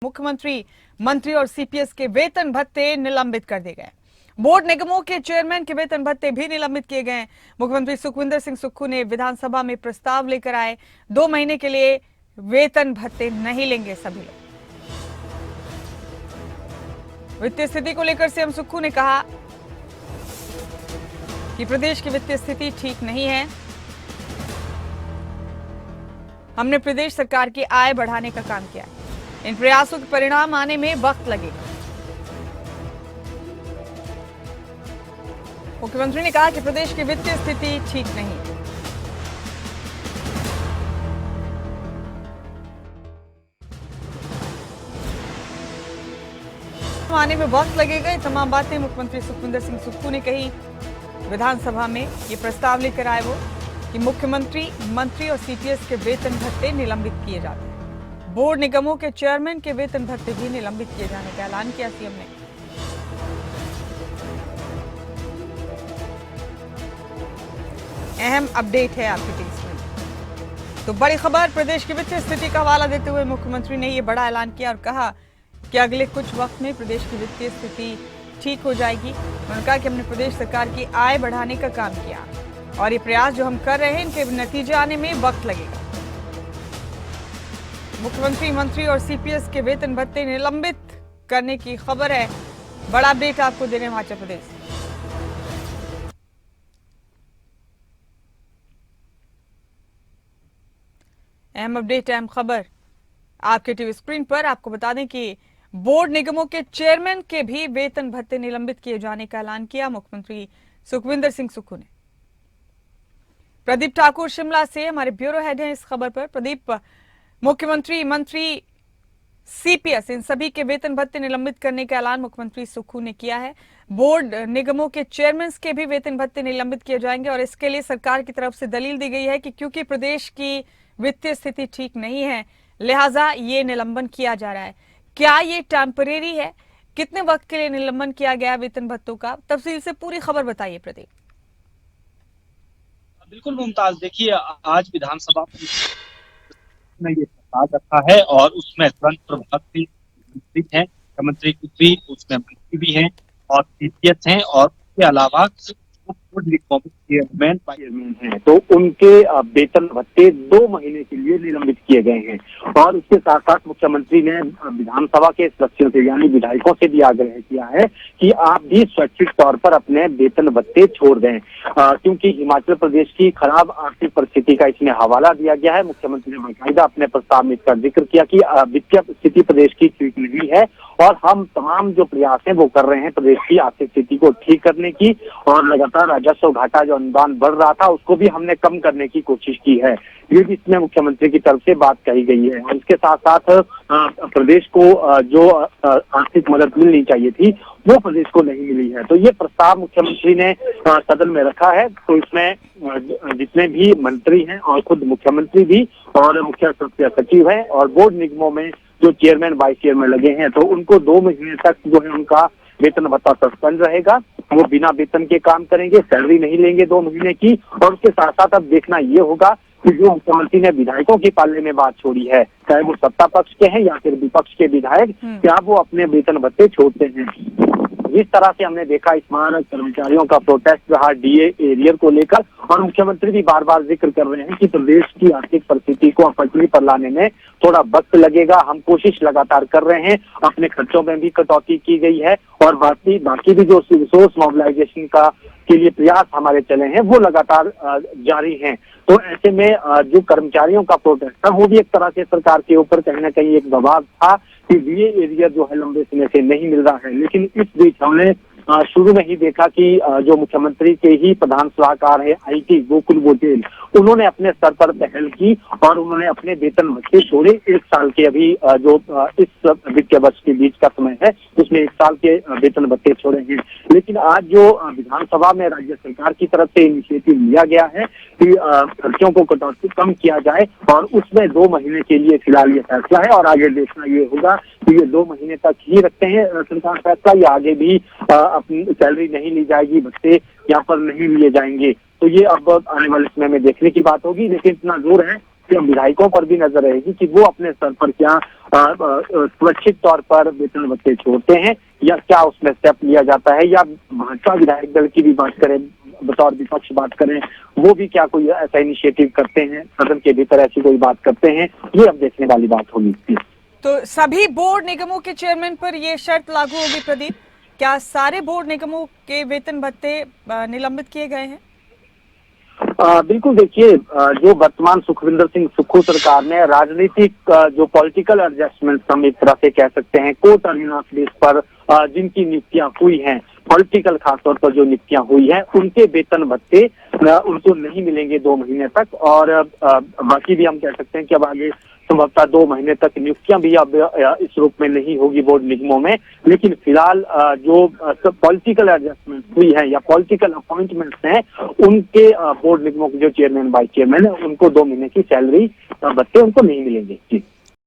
मुख्यमंत्री, मंत्री और सीपीएस के वेतन भत्ते निलंबित कर दिए गए। बोर्ड निगमों के चेयरमैन के वेतन भत्ते भी निलंबित किए गए। मुख्यमंत्री सुखविंदर सिंह सुक्खू ने विधानसभा में प्रस्ताव लेकर आए। 2 महीने के लिए वेतन भत्ते नहीं लेंगे सभी लोग। वित्तीय स्थिति को लेकर सीएम सुक्खू ने कहा कि प्रदेश की वित्तीय स्थिति ठीक नहीं है। हमने प्रदेश सरकार की आय बढ़ाने का काम किया है। इन प्रयासों के परिणाम आने में वक्त लगेगा। मुख्यमंत्री ने कहा कि प्रदेश की वित्तीय स्थिति ठीक नहीं है। आने में वक्त लगेगा। ये तमाम बातें मुख्यमंत्री सुखविंदर सिंह सुक्खू ने कही। विधानसभा में ये प्रस्ताव लेकर आए वो कि मुख्यमंत्री, मंत्री और सीपीएस के वेतन भत्ते निलंबित किए जाते हैं। बोर्ड निगमों के चेयरमैन के वेतन भत्ते भी निलंबित किए जाने का ऐलान किया सीएम ने। अहम अपडेट है आपके बीच में। तो बड़ी खबर, प्रदेश की वित्तीय स्थिति का हवाला देते हुए मुख्यमंत्री ने यह बड़ा ऐलान किया और कहा कि अगले कुछ वक्त में प्रदेश की वित्तीय स्थिति ठीक हो जाएगी। उन्होंने कहा कि हमने प्रदेश सरकार की आय बढ़ाने का काम किया और ये प्रयास जो हम कर रहे हैं इनके नतीजे आने में वक्त लगेगा। मुख्यमंत्री, मंत्री और सीपीएस के वेतन भत्ते निलंबित करने की खबर है। बड़ा अपडेट आपको दे रहे हैं हिमाचल प्रदेश। अहम अपडेट, अहम खबर आपके टीवी स्क्रीन पर। आपको बता दें कि बोर्ड निगमों के चेयरमैन के भी वेतन भत्ते निलंबित किए जाने का ऐलान किया मुख्यमंत्री सुखविंदर सिंह सुक्खू ने। प्रदीप ठाकुर शिमला से हमारे ब्यूरो हेड हैं इस खबर पर। प्रदीप, मुख्यमंत्री, मंत्री, सीपीएस इन सभी के वेतन भत्ते निलंबित करने का ऐलान मुख्यमंत्री सुक्खू ने किया है। बोर्ड निगमों के चेयरमैन के भी वेतन भत्ते निलंबित किए जाएंगे और इसके लिए सरकार की तरफ से दलील दी गई है कि क्योंकि प्रदेश की वित्तीय स्थिति ठीक नहीं है, लिहाजा ये निलंबन किया जा रहा है। क्या ये टेम्परेरी है? कितने वक्त के लिए निलंबन किया गया वेतन भत्तों का? तफसील से पूरी खबर बताइए प्रदीप। बिल्कुल मुमताज, देखिए आज विधानसभा में ये प्रस्ताव रखा है और उसमें तुरंत प्रभाव से मंत्री हैं, मुख्यमंत्री भी उसमें मंत्री भी हैं और सीपीएस हैं और उसके अलावा चेयरमैन हैं, तो उनके वेतन भत्ते 2 महीने के लिए निलंबित किए गए हैं। और उसके साथ साथ मुख्यमंत्री ने विधानसभा के सदस्यों से यानी विधायकों से भी आग्रह किया है कि आप भी स्वैच्छिक तौर पर अपने वेतन भत्ते छोड़ दें, क्योंकि हिमाचल प्रदेश की खराब आर्थिक परिस्थिति का इसमें हवाला दिया गया है। मुख्यमंत्री ने बाकायदा अपने प्रस्ताव में इसका जिक्र किया कि वित्तीय स्थिति प्रदेश की ठीक नहीं है और हम तमाम जो प्रयास हैं वो कर रहे हैं प्रदेश की आर्थिक स्थिति को ठीक करने की, और लगातार राजस्व घाटा जो अनुदान बढ़ रहा था उसको भी हमने कम करने की कोशिश की है। ये भी इसमें मुख्यमंत्री की तरफ से बात कही गई है। और इसके साथ साथ प्रदेश को जो आर्थिक मदद मिलनी चाहिए थी वो प्रदेश को नहीं मिली है। तो ये प्रस्ताव मुख्यमंत्री ने सदन में रखा है। तो इसमें जितने भी मंत्री हैं और खुद मुख्यमंत्री भी और मुख्य सचिव हैं और बोर्ड निगमों में जो चेयरमैन, वाइस चेयरमैन लगे हैं, तो उनको 2 महीने तक जो है उनका वेतन भत्ता सस्पेंड रहेगा। वो बिना वेतन के काम करेंगे, सैलरी नहीं लेंगे 2 महीने की। और उसके साथ साथ अब देखना ये होगा कि जो मुख्यमंत्री ने विधायकों के पाले में बात छोड़ी है, चाहे वो सत्ता पक्ष के हैं या फिर विपक्ष के विधायक, क्या वो अपने वेतन भत्ते छोड़ते हैं। जिस तरह से हमने देखा इस बार कर्मचारियों का प्रोटेस्ट रहा डीए एरियर को लेकर, और मुख्यमंत्री भी बार बार जिक्र कर रहे हैं कि प्रदेश की आर्थिक परिस्थिति को पटरी पर लाने में थोड़ा वक्त लगेगा। हम कोशिश लगातार कर रहे हैं, अपने खर्चों में भी कटौती की गई है और बाकी भी जो रिसोर्स मोबिलाइजेशन के लिए प्रयास हमारे चले हैं वो लगातार जारी हैं। तो ऐसे में जो कर्मचारियों का प्रोटेस्ट था वो भी एक तरह से सरकार के ऊपर कहीं ना कहीं एक दबाव था कि डीए एरियर जो है लंबे समय से नहीं मिल रहा है। लेकिन इस बीच हमने शुरू में ही देखा कि जो मुख्यमंत्री के ही प्रधान सलाहकार है आईटी गोकुल गोटेल, उन्होंने अपने स्तर पर पहल की और उन्होंने अपने वेतन भत्ते छोड़े। 1 साल के अभी जो इस वित्तीय वर्ष के बीच का समय है उसमें 1 साल के वेतन भत्ते छोड़े हैं। लेकिन आज जो विधानसभा में राज्य सरकार की तरफ से इनिशिएटिव लिया गया है कि खर्चों को कटौती कम किया जाए और उसमें 2 महीने के लिए फिलहाल ये फैसला है और आगे देखना ये होगा कि ये 2 महीने तक ही रखते हैं सरकार फैसला या आगे भी अपनी सैलरी नहीं ली जाएगी, भत्ते यहाँ पर नहीं लिए जाएंगे। तो ये अब आने वाले समय में देखने की बात होगी। लेकिन इतना जोर है विधायकों पर भी नजर रहेगी कि वो अपने स्तर पर क्या सुरक्षित तौर पर वेतन भत्ते छोड़ते हैं या क्या उसमें स्टेप लिया जाता है, या भाजपा विधायक दल की भी बात करें, बतौर विपक्ष बात करें, वो भी क्या कोई ऐसा इनिशिएटिव करते हैं, सदन के भीतर ऐसी कोई बात करते हैं, ये अब देखने वाली बात होगी। तो सभी बोर्ड निगमों के चेयरमैन पर ये शर्त लागू होगी प्रदीप? क्या सारे बोर्ड निगमों के वेतन भत्ते निलंबित किए गए हैं? बिल्कुल, देखिए, जो वर्तमान सुखविंदर सिंह सुक्खू सरकार ने राजनीतिक जो पॉलिटिकल एडजस्टमेंट हम एक तरह से कह सकते हैं, कोर्ट अधीनस्थ बेस पर जिनकी नियुक्तियां हुई हैं, पॉलिटिकल खासतौर पर जो नियुक्तियां हुई हैं, उनके वेतन भत्ते उनको नहीं मिलेंगे 2 महीने तक। और बाकी भी हम कह सकते हैं कि अब आगे संभवतः 2 महीने तक नियुक्तियां भी अब इस रूप में नहीं होगी बोर्ड निगमों में। लेकिन फिलहाल जो पॉलिटिकल एडजस्टमेंट हुई है या पॉलिटिकल अपॉइंटमेंट्स हैं, उनके बोर्ड निगमों के जो चेयरमैन वाइस चेयरमैन है, उनको 2 महीने की सैलरी भत्ते उनको नहीं मिलेंगे। जी।